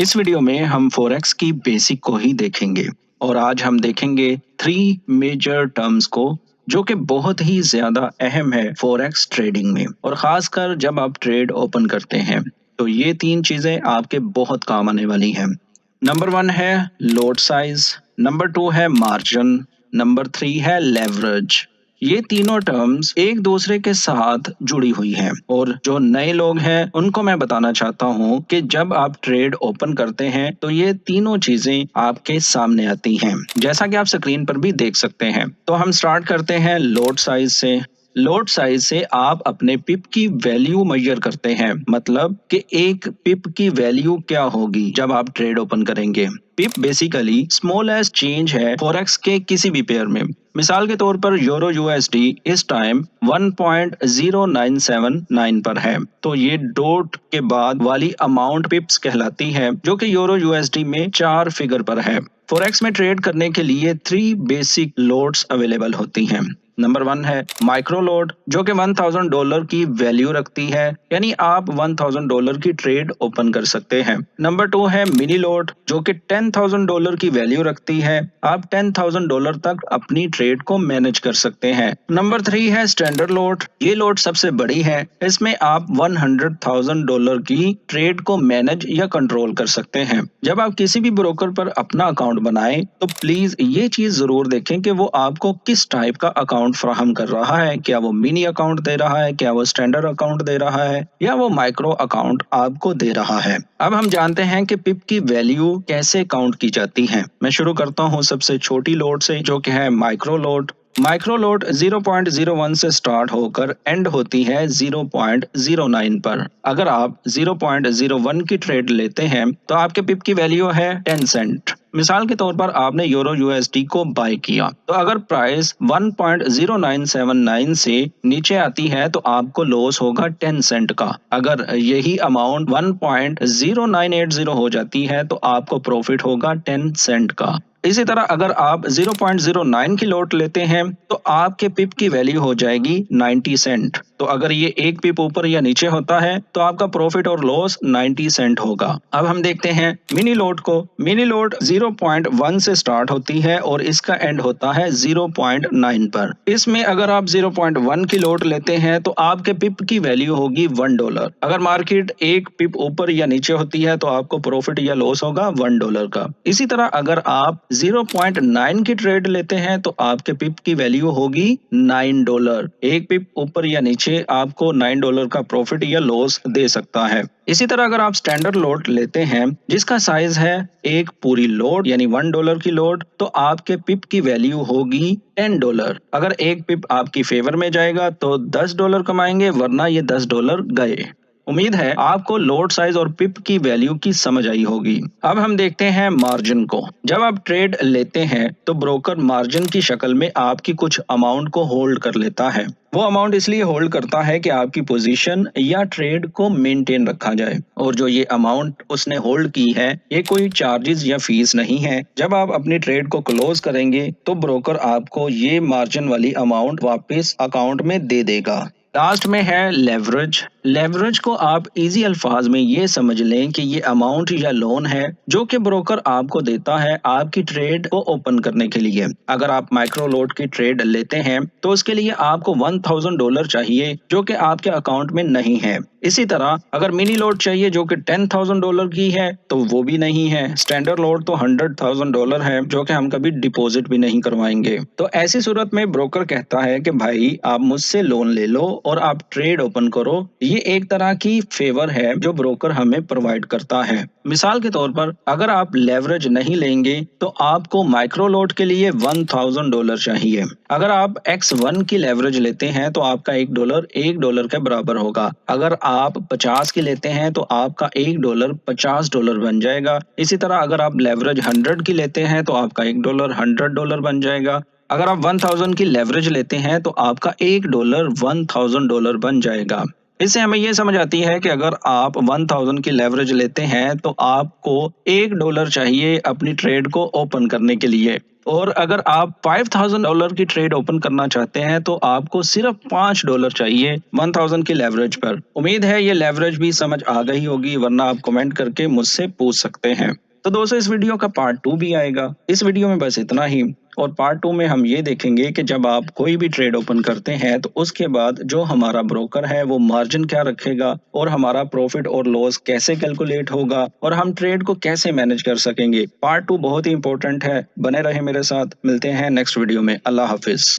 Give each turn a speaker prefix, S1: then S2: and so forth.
S1: इस वीडियो में हम फॉरेक्स की बेसिक को ही देखेंगे और आज हम देखेंगे 3 मेजर टर्म्स को जो कि बहुत ही ज्यादा अहम है फॉरेक्स ट्रेडिंग में और खासकर जब आप ट्रेड ओपन करते हैं तो ये 3 चीजें आपके बहुत काम आने वाली हैं। नंबर 1 है लोट साइज, नंबर 2 है मार्जिन, नंबर 3 है लेवरेज। ये तीनों टर्म्स एक दूसरे के साथ जुड़ी हुई हैं और जो नए लोग हैं उनको मैं बताना चाहता हूँ कि जब आप ट्रेड ओपन करते हैं तो ये तीनों चीजें आपके सामने आती हैं, जैसा कि आप स्क्रीन पर भी देख सकते हैं। तो हम स्टार्ट करते हैं लोट साइज से। लोट साइज से आप अपने पिप की वैल्यू मेजर करते हैं, मतलब कि एक पिप की वैल्यू क्या होगी जब आप ट्रेड ओपन करेंगे। पिप बेसिकली स्मॉल एज चेंज है फॉरेक्स के किसी भी पेयर में। मिसाल के तौर पर यूरो यूएसडी इस टाइम 1.0979 पर है, तो ये डॉट के बाद वाली अमाउंट पिप्स कहलाती है जो कि यूरो यूएसडी में 4 फिगर पर है। फॉरेक्स में ट्रेड करने के लिए 3 बेसिक लोड्स अवेलेबल होती हैं। नंबर 1 है माइक्रो लोड जो कि $1000 की वैल्यू रखती है, यानी आप $1000 की ट्रेड ओपन कर सकते हैं। नंबर 2 है मिनी लोड जो कि $10,000 की वैल्यू रखती है, आप $10,000 तक अपनी ट्रेड को मैनेज कर सकते हैं। नंबर 3 है स्टैंडर्ड लोड। ये लोड सबसे बड़ी है, इसमें आप $100,000 की ट्रेड को मैनेज या कंट्रोल कर सकते हैं। जब आप किसी भी ब्रोकर पर अपना अकाउंट बनाएं तो प्लीज ये चीज जरूर देखें कि वो आपको किस टाइप का अकाउंट फ्राहम कर रहा है। क्या वो मिनी अकाउंट दे रहा है, क्या वो स्टैंडर्ड अकाउंट दे रहा है, या वो माइक्रो अकाउंट आपको दे रहा है। अब हम जानते हैं कि पिप की वैल्यू कैसे काउंट की जाती है। मैं शुरू करता हूं सबसे छोटी लोड से जो कि है माइक्रो लोड। माइक्रो लोड 0.01 से स्टार्ट होकर एंड होती है 0.09 पर। अगर आप 0.01 की ट्रेड लेते हैं तो आपके पिप की वैल्यू है 10 सेंट। मिसाल के तौर पर आपने यूरो यूएसडी को बाय किया, तो अगर प्राइस 1.0979 से नीचे आती है तो आपको लॉस होगा 10 सेंट का। अगर यही अमाउंट 1.0980 हो जाती है तो आपको प्रॉफिट होगा 10 सेंट का। इसी तरह अगर आप 0.09 की लोट लेते हैं तो आपके पिप की वैल्यू हो जाएगी 90 सेंट। तो अगर ये एक पिप ऊपर या नीचे होता है तो आपका प्रॉफिट और लॉस 90 सेंट होगा। अब हम देखते हैं मिनी लोट को। मिनी लोट 0.1 से स्टार्ट होती है और इसका एंड होता है 0.9 पर। इसमें अगर आप 0.1 की लोट लेते हैं तो आपके पिप की वैल्यू होगी $1। अगर मार्केट एक पिप ऊपर या नीचे होती है तो आपको प्रॉफिट या लॉस होगा $1 का। इसी तरह अगर आप 0.9 की ट्रेड लेते हैं तो आपके पिप की वैल्यू होगी $9। एक पिप ऊपर या नीचे आपको $9 का प्रॉफिट या लॉस दे सकता है। इसी तरह अगर आप स्टैंडर्ड लोड लेते हैं जिसका साइज है एक पूरी लोड यानी $1 की लोड, तो आपके पिप की वैल्यू होगी $10। अगर एक पिप आपकी फेवर में जाएगा तो $10 कमाएंगे, वरना ये $10 गए। उम्मीद है आपको लोड साइज और पिप की वैल्यू की समझ आई होगी। अब हम देखते हैं मार्जिन को। जब आप ट्रेड लेते हैं तो ब्रोकर मार्जिन की शक्ल में आपकी कुछ अमाउंट को होल्ड कर लेता है। वो अमाउंट इसलिए होल्ड करता है कि आपकी पोजीशन या ट्रेड को मेंटेन रखा जाए, और जो ये अमाउंट उसने होल्ड की है ये कोई चार्जेस या फीस नहीं है। जब आप अपनी ट्रेड को क्लोज करेंगे तो ब्रोकर आपको ये मार्जिन वाली अमाउंट वापस अकाउंट में दे देगा। लास्ट में है लेवरेज। लेवरेज को आप इजी अल्फाज में ये समझ लें कि ये अमाउंट या लोन है जो कि ब्रोकर आपको देता है आपकी ट्रेड को ओपन करने के लिए। अगर आप माइक्रो लोट की ट्रेड लेते हैं तो उसके लिए आपको $1000 चाहिए जो कि आपके अकाउंट में नहीं है। इसी तरह अगर मिनी लोड चाहिए जो कि $10,000 की है तो वो भी नहीं है। स्टैंडर्ड लोड तो $100,000 है जो कि हम कभी डिपॉजिट भी नहीं करवाएंगे। तो ऐसी सूरत में ब्रोकर कहता है कि भाई आप मुझसे लोन ले लो और आप ट्रेड ओपन करो। ये एक तरह की फेवर है जो ब्रोकर हमें प्रोवाइड करता है। मिसाल के तौर पर अगर आप लेवरेज नहीं लेंगे तो आपको माइक्रो लोड के लिए $1000 चाहिए। अगर आप X1 की लेवरेज लेते हैं तो आपका $1 के बराबर होगा। अगर आप 50 की लेते हैं तो आपका $1 $50 बन जाएगा। इसी तरह अगर आप लेवरेज 100 की लेते हैं तो आपका $1 $100 बन जाएगा। अगर आप 1000 की लेवरेज लेते हैं तो आपका $1 $1000 बन जाएगा। इससे हमें ये समझ आती है कि अगर आप 1000 की लेवरेज लेते हैं तो आपको $1 चाहिए अपनी ट्रेड को ओपन करने के लिए। और अगर आप $5000 की ट्रेड ओपन करना चाहते हैं तो आपको सिर्फ $5 चाहिए 1000 की लेवरेज पर। उम्मीद है ये लेवरेज भी समझ आ गई होगी, वरना आप कमेंट करके मुझसे पूछ सकते हैं। तो दोस्तों इस वीडियो का पार्ट 2 भी आएगा। इस वीडियो में बस इतना ही, और पार्ट 2 में हम ये देखेंगे कि जब आप कोई भी ट्रेड ओपन करते हैं तो उसके बाद जो हमारा ब्रोकर है वो मार्जिन क्या रखेगा, और हमारा प्रॉफिट और लॉस कैसे कैलकुलेट होगा, और हम ट्रेड को कैसे मैनेज कर सकेंगे। पार्ट 2 बहुत ही इंपॉर्टेंट है, बने रहे मेरे साथ। मिलते हैं नेक्स्ट वीडियो में। अल्लाह हाफिज।